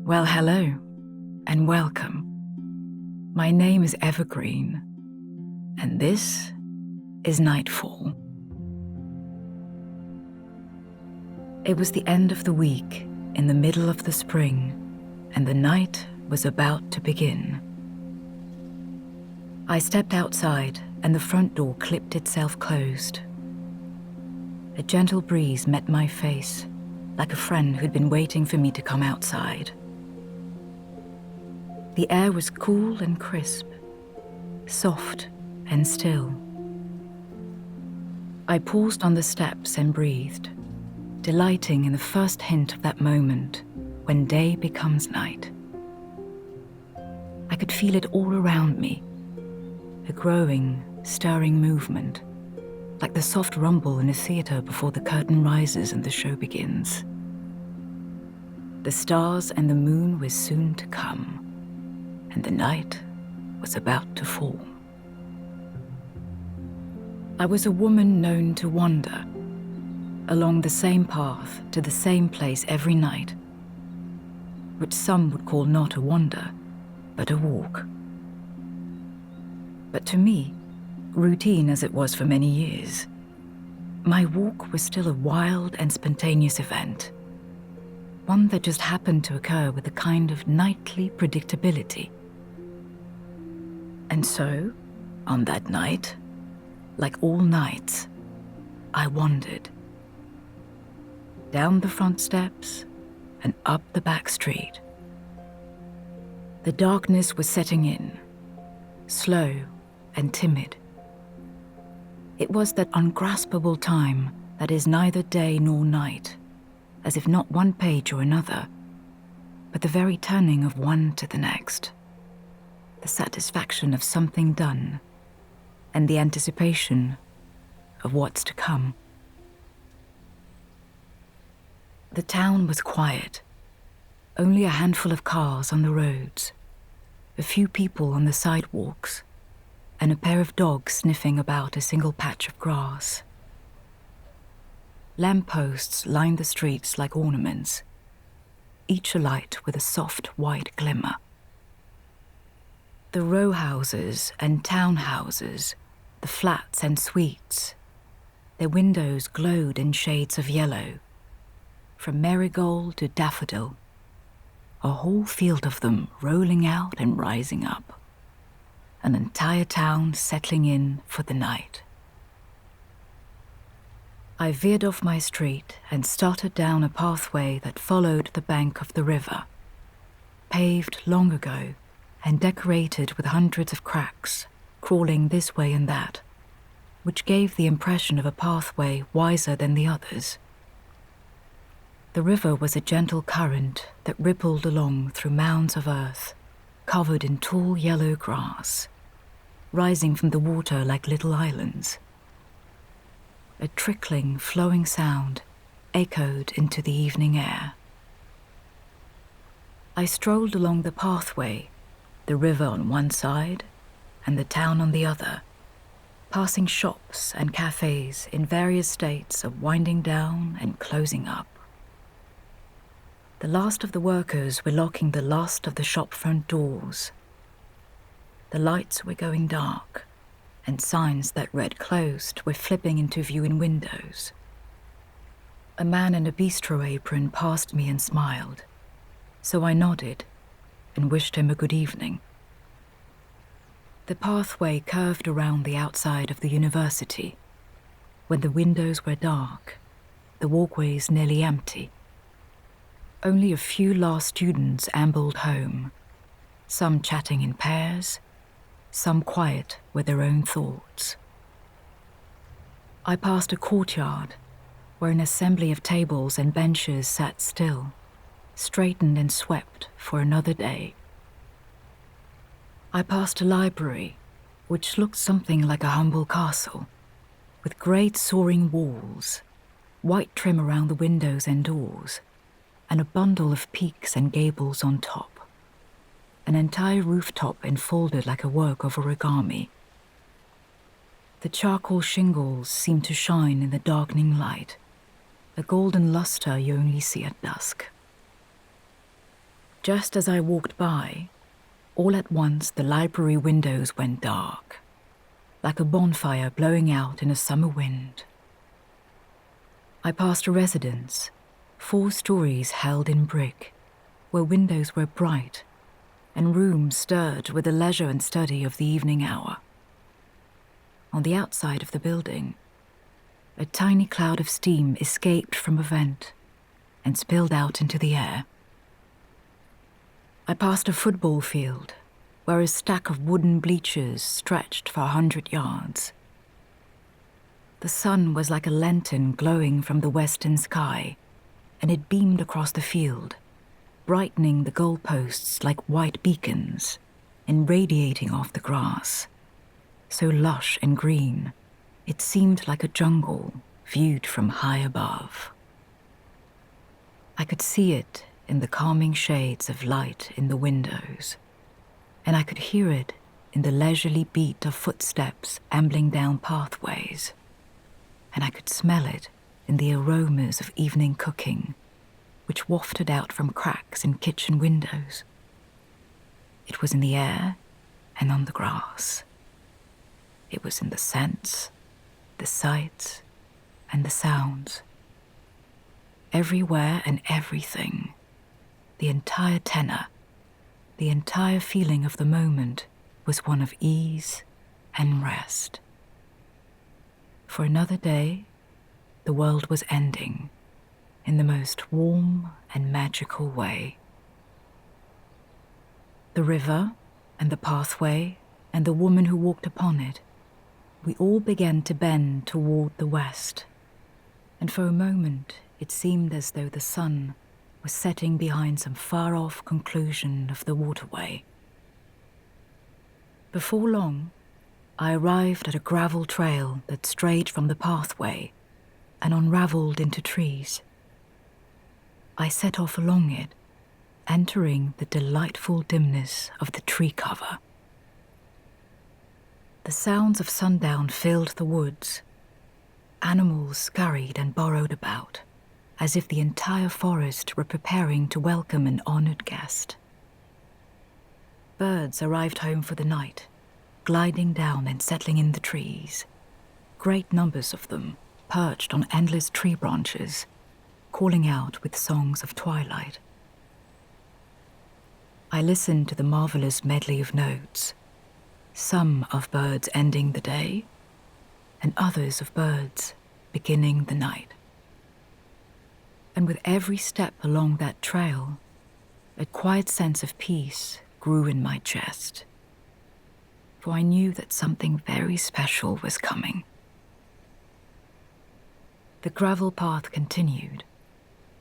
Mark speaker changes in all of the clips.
Speaker 1: Well, hello, and welcome. My name is Evergreen, and this is Nightfall. It was the end of the week, in the middle of the spring, and the night was about to begin. I stepped outside, and the front door clipped itself closed. A gentle breeze met my face, like a friend who'd been waiting for me to come outside. The air was cool and crisp, soft and still. I paused on the steps and breathed, delighting in the first hint of that moment when day becomes night. I could feel it all around me, a growing, stirring movement, like the soft rumble in a theater before the curtain rises and the show begins. The stars and the moon were soon to come, and the night was about to fall. I was a woman known to wander along the same path to the same place every night, which some would call not a wander, but a walk. But to me, routine as it was for many years, my walk was still a wild and spontaneous event, one that just happened to occur with a kind of nightly predictability. And so, on that night, like all nights, I wandered. Down the front steps and up the back street. The darkness was setting in, slow and timid. It was that ungraspable time that is neither day nor night, as if not one page or another, but the very turning of one to the next. The satisfaction of something done, and the anticipation of what's to come. The town was quiet, only a handful of cars on the roads, a few people on the sidewalks, and a pair of dogs sniffing about a single patch of grass. Lampposts lined the streets like ornaments, each alight with a soft white glimmer. The row houses and townhouses, the flats and suites, their windows glowed in shades of yellow, from marigold to daffodil, a whole field of them rolling out and rising up, an entire town settling in for the night. I veered off my street and started down a pathway that followed the bank of the river, paved long ago and decorated with hundreds of cracks, crawling this way and that, which gave the impression of a pathway wiser than the others. The river was a gentle current that rippled along through mounds of earth, covered in tall yellow grass, rising from the water like little islands. A trickling, flowing sound echoed into the evening air. I strolled along the pathway, the river on one side and the town on the other, passing shops and cafes in various states of winding down and closing up. The last of the workers were locking the last of the shop front doors. The lights were going dark, and signs that read closed were flipping into view in windows. A man in a bistro apron passed me and smiled, so I nodded and wished him a good evening. The pathway curved around the outside of the university, when the windows were dark, the walkways nearly empty. Only a few last students ambled home, some chatting in pairs, some quiet with their own thoughts. I passed a courtyard where an assembly of tables and benches sat still, straightened and swept for another day. I passed a library, which looked something like a humble castle, with great soaring walls, white trim around the windows and doors, and a bundle of peaks and gables on top, an entire rooftop enfolded like a work of origami. The charcoal shingles seemed to shine in the darkening light, a golden luster you only see at dusk. Just as I walked by, all at once the library windows went dark, like a bonfire blowing out in a summer wind. I passed a residence, 4 stories held in brick, where windows were bright and rooms stirred with the leisure and study of the evening hour. On the outside of the building, a tiny cloud of steam escaped from a vent and spilled out into the air. I passed a football field where a stack of wooden bleachers stretched for 100 yards. The sun was like a lantern glowing from the western sky, and it beamed across the field, brightening the goalposts like white beacons and radiating off the grass, so lush and green it seemed like a jungle viewed from high above. I could see it in the calming shades of light in the windows, and I could hear it in the leisurely beat of footsteps ambling down pathways, and I could smell it in the aromas of evening cooking, which wafted out from cracks in kitchen windows. It was in the air and on the grass. It was in the scents, the sights, and the sounds. Everywhere and everything, the entire tenor, the entire feeling of the moment was one of ease and rest. For another day, the world was ending in the most warm and magical way. The river and the pathway and the woman who walked upon it, we all began to bend toward the west, and for a moment it seemed as though the sun was setting behind some far-off conclusion of the waterway. Before long, I arrived at a gravel trail that strayed from the pathway and unraveled into trees. I set off along it, entering the delightful dimness of the tree cover. The sounds of sundown filled the woods. Animals scurried and burrowed about, as if the entire forest were preparing to welcome an honored guest. Birds arrived home for the night, gliding down and settling in the trees. Great numbers of them perched on endless tree branches, calling out with songs of twilight. I listened to the marvelous medley of notes, some of birds ending the day, and others of birds beginning the night. And with every step along that trail, a quiet sense of peace grew in my chest, for I knew that something very special was coming. The gravel path continued,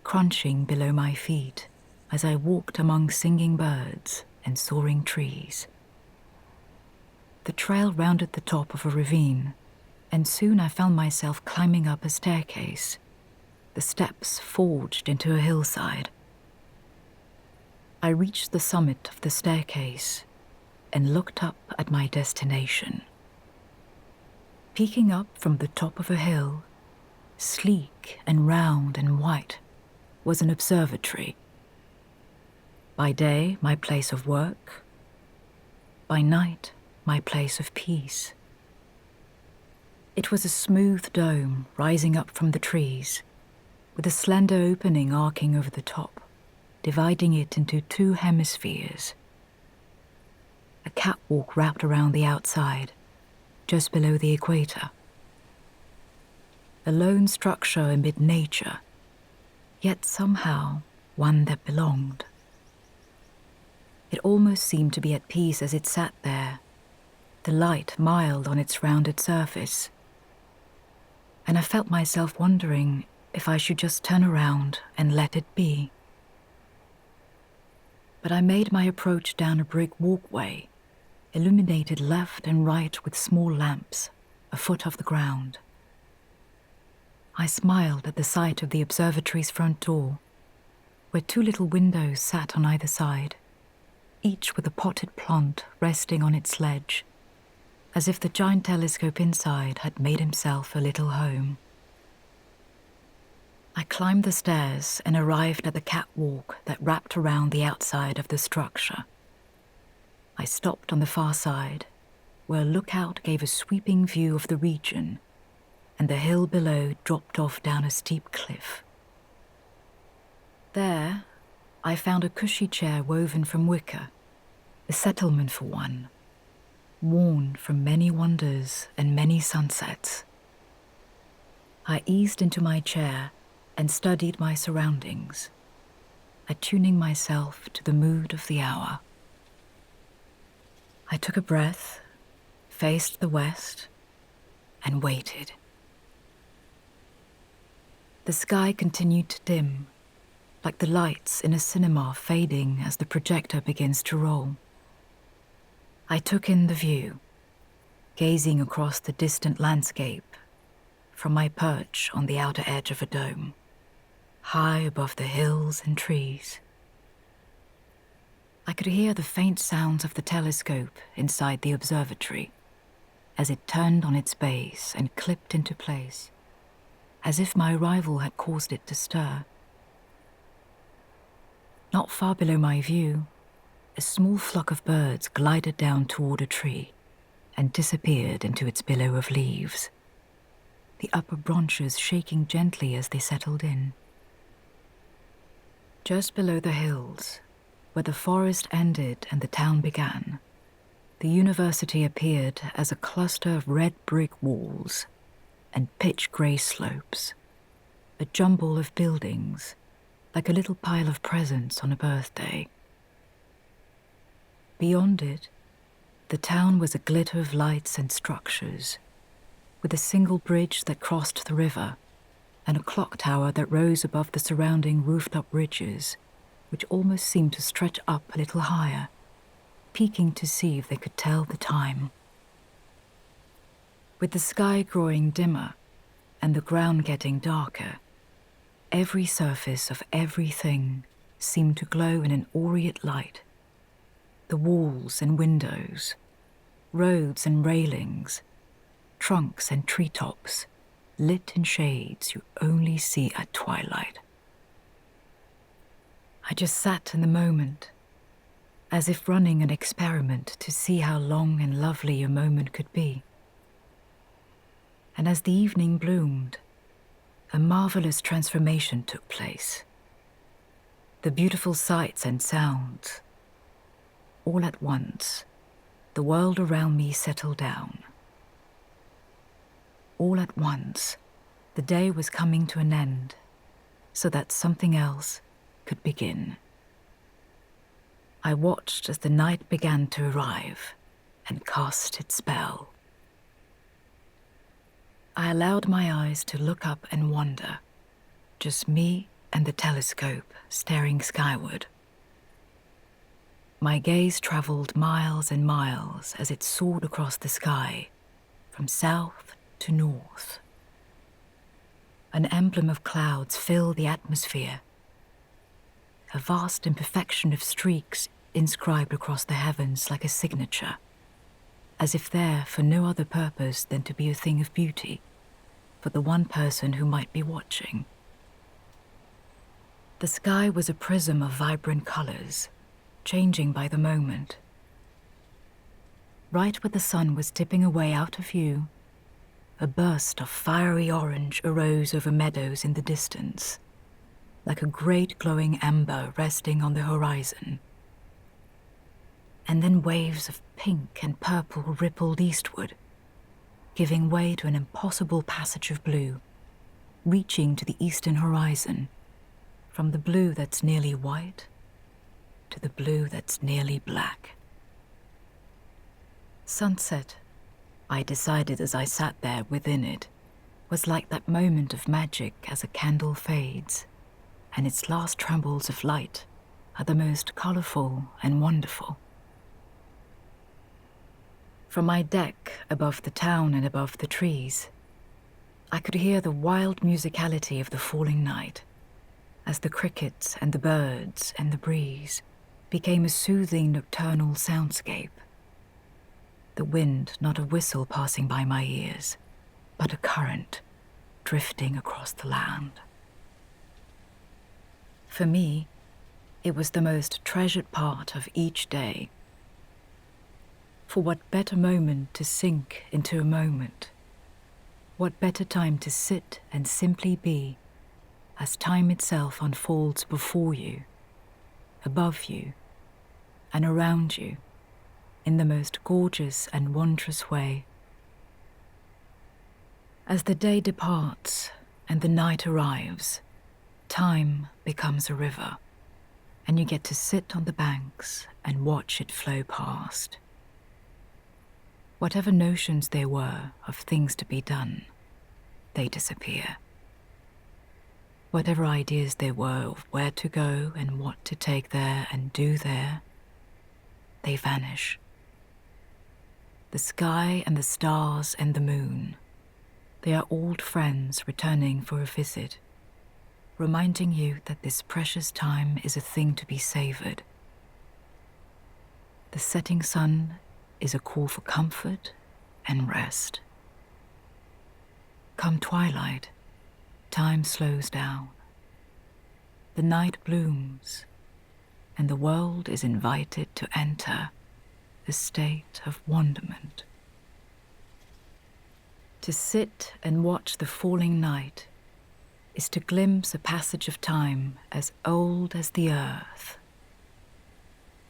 Speaker 1: crunching below my feet as I walked among singing birds and soaring trees. The trail rounded the top of a ravine, and soon I found myself climbing up a staircase, the steps forged into a hillside. I reached the summit of the staircase and looked up at my destination. Peeking up from the top of a hill, sleek and round and white, was an observatory. By day, my place of work. By night, my place of peace. It was a smooth dome rising up from the trees, with a slender opening arcing over the top, dividing it into 2 hemispheres. A catwalk wrapped around the outside, just below the equator. A lone structure amid nature, yet somehow one that belonged. It almost seemed to be at peace as it sat there, the light mild on its rounded surface. And I felt myself wondering if I should just turn around and let it be. But I made my approach down a brick walkway, illuminated left and right with small lamps, a foot off the ground. I smiled at the sight of the observatory's front door, where 2 little windows sat on either side, each with a potted plant resting on its ledge, as if the giant telescope inside had made himself a little home. I climbed the stairs and arrived at the catwalk that wrapped around the outside of the structure. I stopped on the far side, where a lookout gave a sweeping view of the region, and the hill below dropped off down a steep cliff. There, I found a cushy chair woven from wicker, a settlement for one, worn from many wonders and many sunsets. I eased into my chair and studied my surroundings, attuning myself to the mood of the hour. I took a breath, faced the west, and waited. The sky continued to dim, like the lights in a cinema fading as the projector begins to roll. I took in the view, gazing across the distant landscape from my perch on the outer edge of a dome, high above the hills and trees. I could hear the faint sounds of the telescope inside the observatory as it turned on its base and clipped into place, as if my arrival had caused it to stir. Not far below my view, a small flock of birds glided down toward a tree and disappeared into its billow of leaves, the upper branches shaking gently as they settled in. Just below the hills, where the forest ended and the town began, the university appeared as a cluster of red brick walls and pitch-grey slopes, a jumble of buildings, like a little pile of presents on a birthday. Beyond it, the town was a glitter of lights and structures, with a single bridge that crossed the river and a clock tower that rose above the surrounding roofed-up ridges, which almost seemed to stretch up a little higher, peeking to see if they could tell the time. With the sky growing dimmer and the ground getting darker, every surface of everything seemed to glow in an aureate light. The walls and windows, roads and railings, trunks and treetops, lit in shades you only see at twilight. I just sat in the moment, as if running an experiment to see how long and lovely a moment could be. And as the evening bloomed, a marvelous transformation took place. The beautiful sights and sounds. All at once, the world around me settled down. All at once, the day was coming to an end, so that something else could begin. I watched as the night began to arrive and cast its spell. I allowed my eyes to look up and wonder, just me and the telescope staring skyward. My gaze traveled miles and miles as it soared across the sky, from south to north. An emblem of clouds filled the atmosphere, a vast imperfection of streaks inscribed across the heavens like a signature, as if there for no other purpose than to be a thing of beauty for the one person who might be watching. The sky was a prism of vibrant colors, changing by the moment. Right where the sun was dipping away out of view, a burst of fiery orange arose over meadows in the distance, like a great glowing ember resting on the horizon. And then waves of pink and purple rippled eastward, giving way to an impossible passage of blue, reaching to the eastern horizon, from the blue that's nearly white to the blue that's nearly black. Sunset, I decided as I sat there within it, was like that moment of magic as a candle fades, and its last trembles of light are the most colorful and wonderful. From my deck above the town and above the trees, I could hear the wild musicality of the falling night, as the crickets and the birds and the breeze became a soothing nocturnal soundscape. The wind not a whistle passing by my ears, but a current drifting across the land. For me, it was the most treasured part of each day. For what better moment to sink into a moment? What better time to sit and simply be as time itself unfolds before you, above you, and around you in the most gorgeous and wondrous way. As the day departs and the night arrives, time becomes a river, and you get to sit on the banks and watch it flow past. Whatever notions there were of things to be done, they disappear. Whatever ideas there were of where to go and what to take there and do there, they vanish. The sky and the stars and the moon, they are old friends returning for a visit, reminding you that this precious time is a thing to be savored. The setting sun is a call for comfort and rest. Come twilight, time slows down. The night blooms, and the world is invited to enter a state of wonderment. To sit and watch the falling night is to glimpse a passage of time as old as the earth,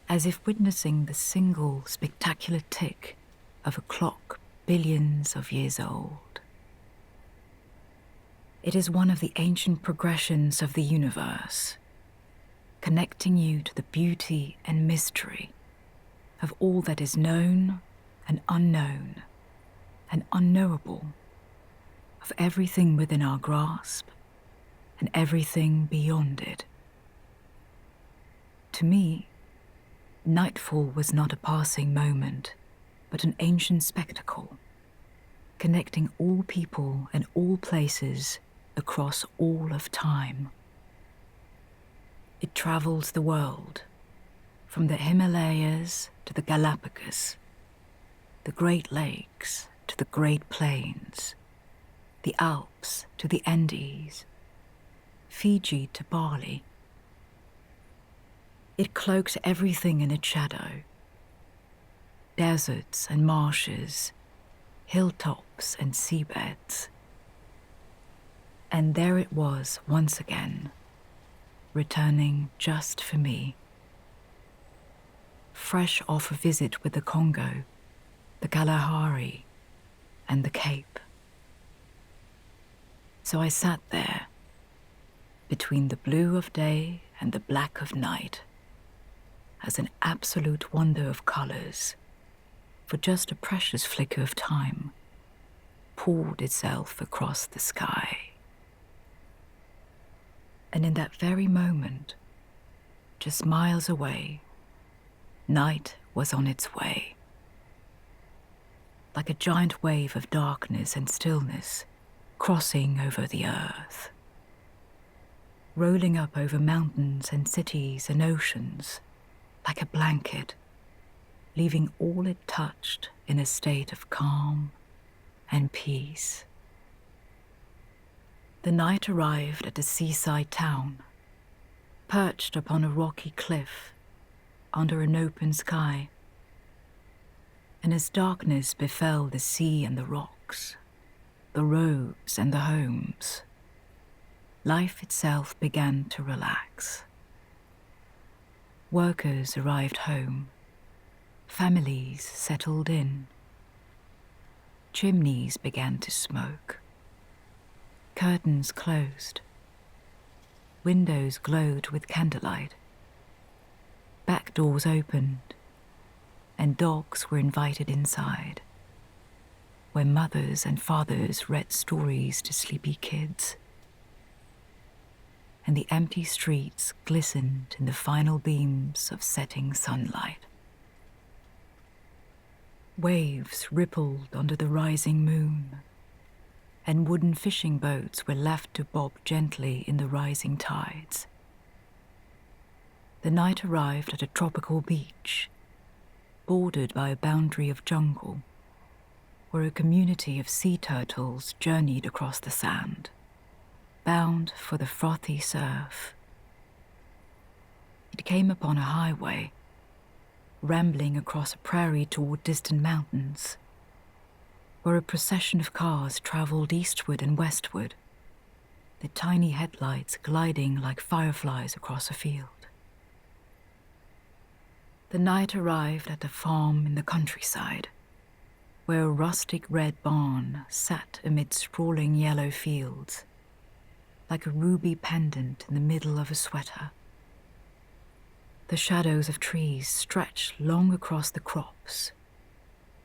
Speaker 1: as if witnessing the single spectacular tick of a clock billions of years old. It is one of the ancient progressions of the universe, connecting you to the beauty and mystery of all that is known and unknown and unknowable, of everything within our grasp and everything beyond it. To me, Nightfall was not a passing moment, but an ancient spectacle, connecting all people and all places across all of time. It travels the world, from the Himalayas to the Galapagos, the Great Lakes to the Great Plains, the Alps to the Andes, Fiji to Bali. It cloaks everything in its shadow. Deserts and marshes, hilltops and seabeds. And there it was once again, returning just for me. Fresh off a visit with the Congo, the Kalahari, and the Cape. So I sat there, between the blue of day and the black of night, as an absolute wonder of colors, for just a precious flicker of time, poured itself across the sky. And in that very moment, just miles away, night was on its way. Like a giant wave of darkness and stillness crossing over the earth, rolling up over mountains and cities and oceans like a blanket, leaving all it touched in a state of calm and peace. The night arrived at a seaside town, perched upon a rocky cliff under an open sky. And as darkness befell the sea and the rocks, the roads and the homes, life itself began to relax. Workers arrived home, families settled in. Chimneys began to smoke. Curtains closed. Windows glowed with candlelight. Back doors opened, and dogs were invited inside, where mothers and fathers read stories to sleepy kids. And the empty streets glistened in the final beams of setting sunlight. Waves rippled under the rising moon, and wooden fishing boats were left to bob gently in the rising tides. The night arrived at a tropical beach, bordered by a boundary of jungle, where a community of sea turtles journeyed across the sand, bound for the frothy surf, It came upon a highway, rambling across a prairie toward distant mountains, where a procession of cars traveled eastward and westward, the tiny headlights gliding like fireflies across a field. The night arrived at a farm in the countryside, where a rustic red barn sat amid sprawling yellow fields, like a ruby pendant in the middle of a sweater. The shadows of trees stretched long across the crops,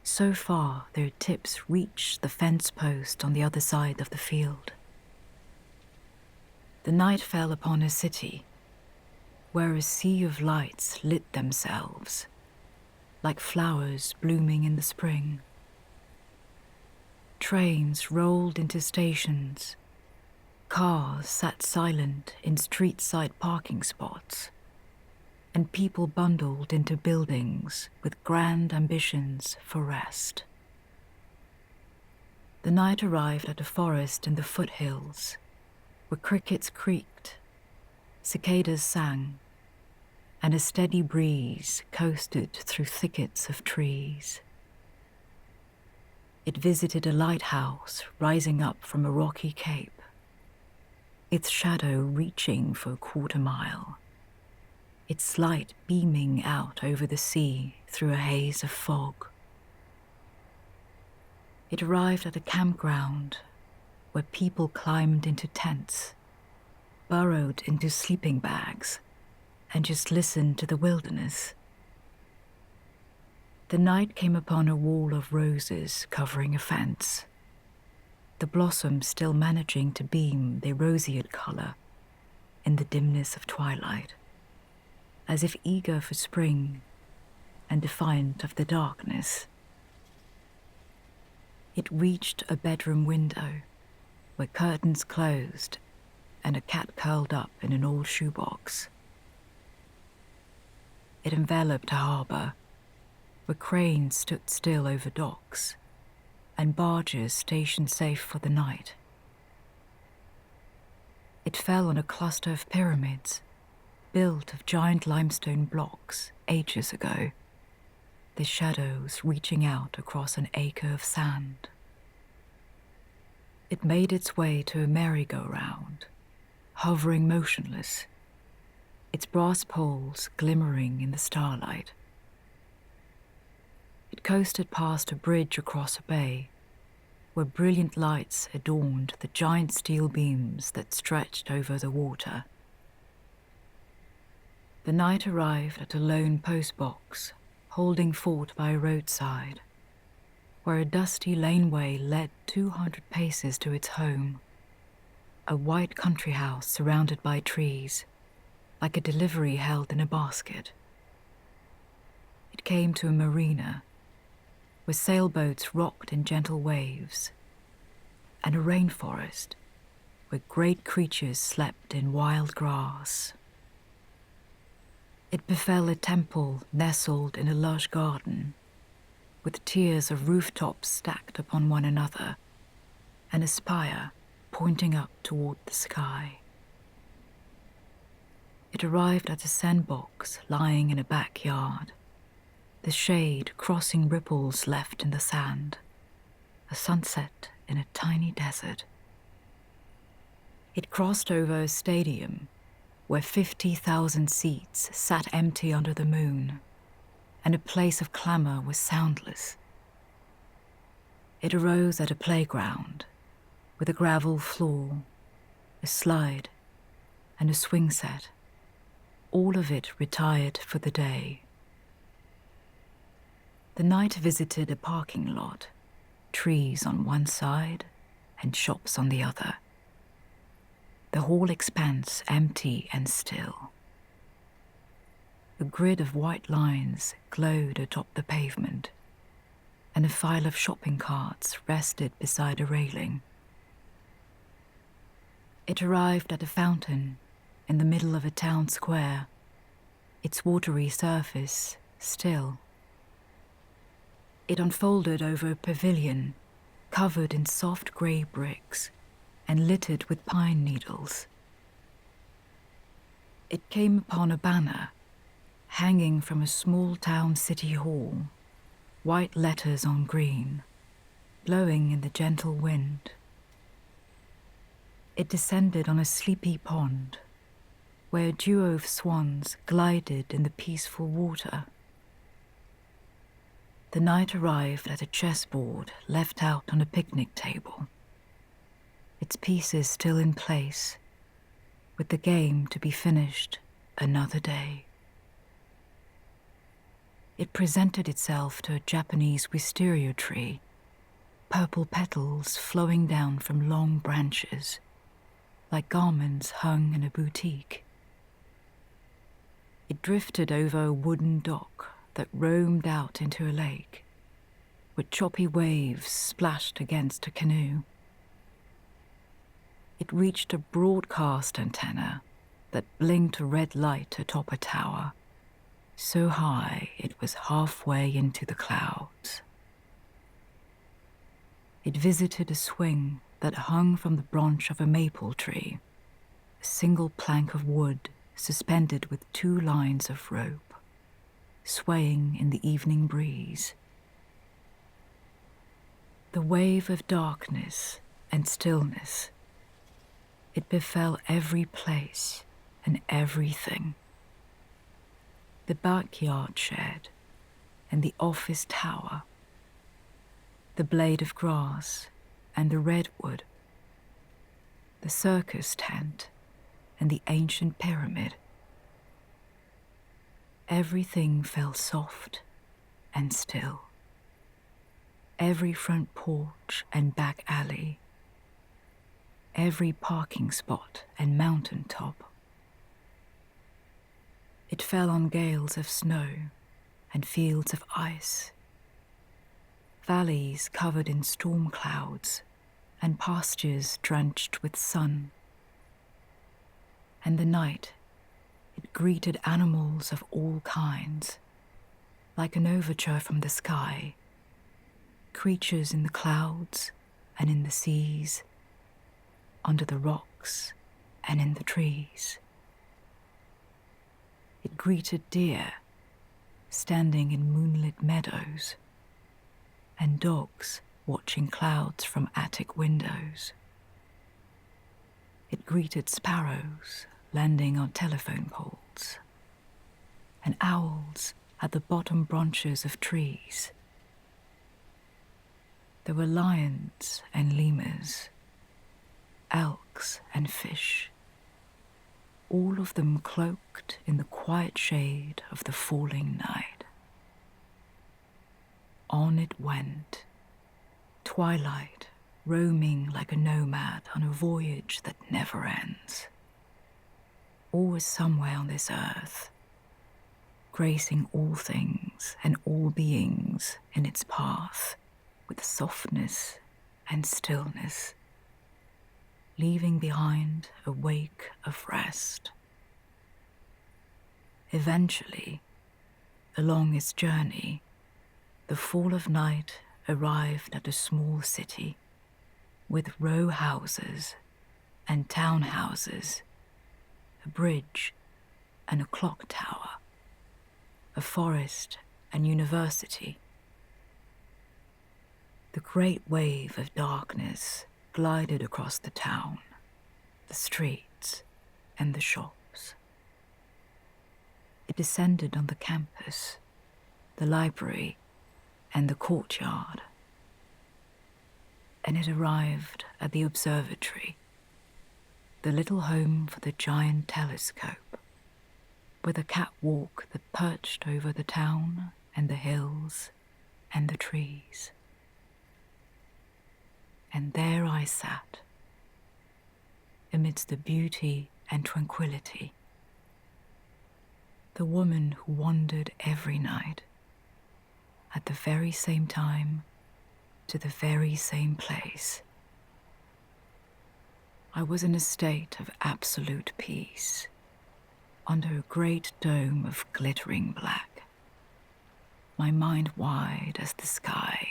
Speaker 1: so far their tips reached the fence post on the other side of the field. The night fell upon a city, where a sea of lights lit themselves, like flowers blooming in the spring. Trains rolled into stations, cars sat silent in street-side parking spots, and people bundled into buildings with grand ambitions for rest. The night arrived at a forest in the foothills, where crickets creaked, cicadas sang, and a steady breeze coasted through thickets of trees. It visited a lighthouse rising up from a rocky cape, its shadow reaching for a quarter-mile, its light beaming out over the sea through a haze of fog. It arrived at a campground where people climbed into tents, burrowed into sleeping bags, and just listened to the wilderness. The night came upon a wall of roses covering a fence, the blossoms still managing to beam their roseate color in the dimness of twilight, as if eager for spring and defiant of the darkness. It reached a bedroom window where curtains closed and a cat curled up in an old shoebox. It enveloped a harbor where cranes stood still over docks and barges stationed safe for the night. It fell on a cluster of pyramids built of giant limestone blocks ages ago, their shadows reaching out across an acre of sand. It made its way to a merry-go-round, hovering motionless, its brass poles glimmering in the starlight. It coasted past a bridge across a bay, where brilliant lights adorned the giant steel beams that stretched over the water. The night arrived at a lone postbox, holding fort by a roadside, where a dusty laneway led 200 paces to its home, a white country house surrounded by trees, like a delivery held in a basket. It came to a marina, where sailboats rocked in gentle waves, and a rainforest, where great creatures slept in wild grass. It befell a temple nestled in a lush garden, with tiers of rooftops stacked upon one another, and a spire pointing up toward the sky. It arrived at a sandbox lying in a backyard, the shade crossing ripples left in the sand, a sunset in a tiny desert. It crossed over a stadium where 50,000 seats sat empty under the moon, and a place of clamor was soundless. It arose at a playground with a gravel floor, a slide, and a swing set, all of it retired for the day. The night visited a parking lot, trees on one side and shops on the other, the whole expanse empty and still. A grid of white lines glowed atop the pavement, and a file of shopping carts rested beside a railing. It arrived at a fountain in the middle of a town square, its watery surface still. It unfolded over a pavilion covered in soft grey bricks and littered with pine needles. It came upon a banner hanging from a small town city hall, white letters on green, blowing in the gentle wind. It descended on a sleepy pond, where a duo of swans glided in the peaceful water. The night arrived at a chessboard left out on a picnic table, its pieces still in place, with the game to be finished another day. It presented itself to a Japanese wisteria tree, purple petals flowing down from long branches, like garments hung in a boutique. It drifted over a wooden dock that roamed out into a lake, where choppy waves splashed against a canoe. It reached a broadcast antenna that blinked a red light atop a tower, so high it was halfway into the clouds. It visited a swing that hung from the branch of a maple tree, a single plank of wood suspended with 2 lines of rope, swaying in the evening breeze. The wave of darkness and stillness, it befell every place and everything. The backyard shed and the office tower, the blade of grass and the redwood, the circus tent and the ancient pyramid. Everything fell soft and still. Every front porch and back alley, every parking spot and mountain top. It fell on gales of snow and fields of ice, valleys covered in storm clouds and pastures drenched with sun. And the night, it greeted animals of all kinds, like an overture from the sky, creatures in the clouds and in the seas, under the rocks and in the trees. It greeted deer standing in moonlit meadows, and dogs watching clouds from attic windows. It greeted sparrows landing on telephone poles, and owls at the bottom branches of trees. There were lions and lemurs, elks and fish, all of them cloaked in the quiet shade of the falling night. On it went, twilight roaming like a nomad on a voyage that never ends. Always somewhere on this earth, gracing all things and all beings in its path with softness and stillness, leaving behind a wake of rest. Eventually, along its journey, the fall of night arrived at a small city with row houses and townhouses, a bridge and a clock tower, a forest and university. The great wave of darkness glided across the town, the streets, and the shops. It descended on the campus, the library, and the courtyard. And it arrived at the observatory, the little home for the giant telescope, with a catwalk that perched over the town and the hills and the trees. And there I sat, amidst the beauty and tranquility, the woman who wandered every night, at the very same time, to the very same place. I was in a state of absolute peace, under a great dome of glittering black, my mind wide as the sky,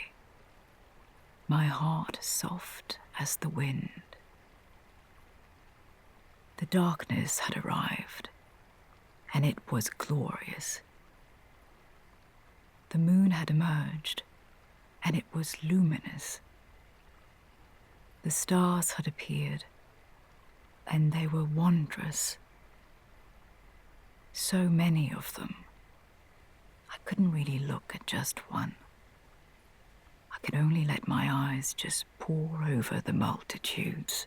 Speaker 1: my heart soft as the wind. The darkness had arrived, and it was glorious, moon had emerged, and it was luminous. The stars had appeared, and they were wondrous. So many of them. I couldn't really look at just one. I could only let my eyes just pore over the multitudes.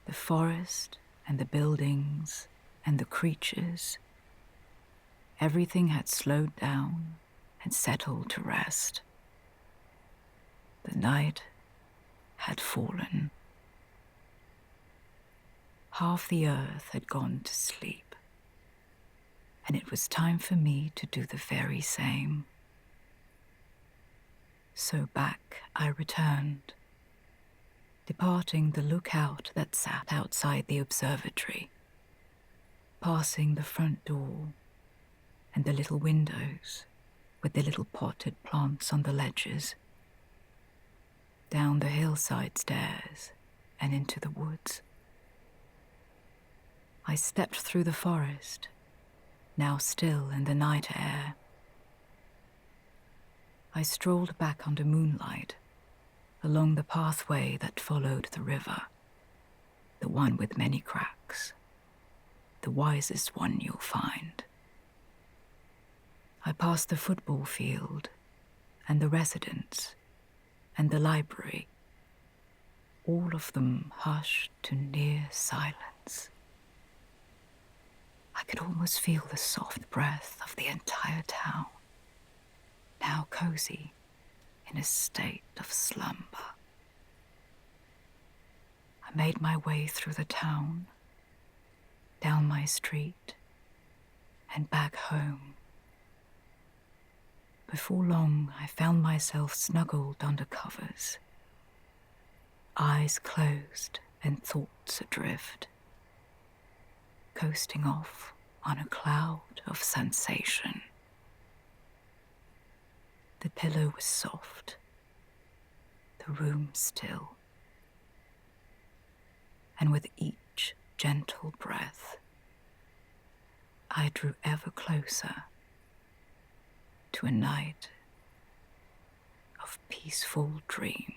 Speaker 1: The forest and the buildings and the creatures. Everything had slowed down and settled to rest. The night had fallen. Half the earth had gone to sleep, and it was time for me to do the very same. So back I returned, departing the lookout that sat outside the observatory, passing the front door and the little windows with the little potted plants on the ledges, down the hillside stairs and into the woods. I stepped through the forest, now still in the night air. I strolled back under moonlight, along the pathway that followed the river, the one with many cracks, the wisest one you'll find. I passed the football field and the residence and the library, all of them hushed to near silence. I could almost feel the soft breath of the entire town, now cozy in a state of slumber. I made my way through the town, down my street, and back home. Before long, I found myself snuggled under covers, eyes closed and thoughts adrift, coasting off on a cloud of sensation. The pillow was soft, the room still, and with each gentle breath, I drew ever closer to a night of peaceful dreams.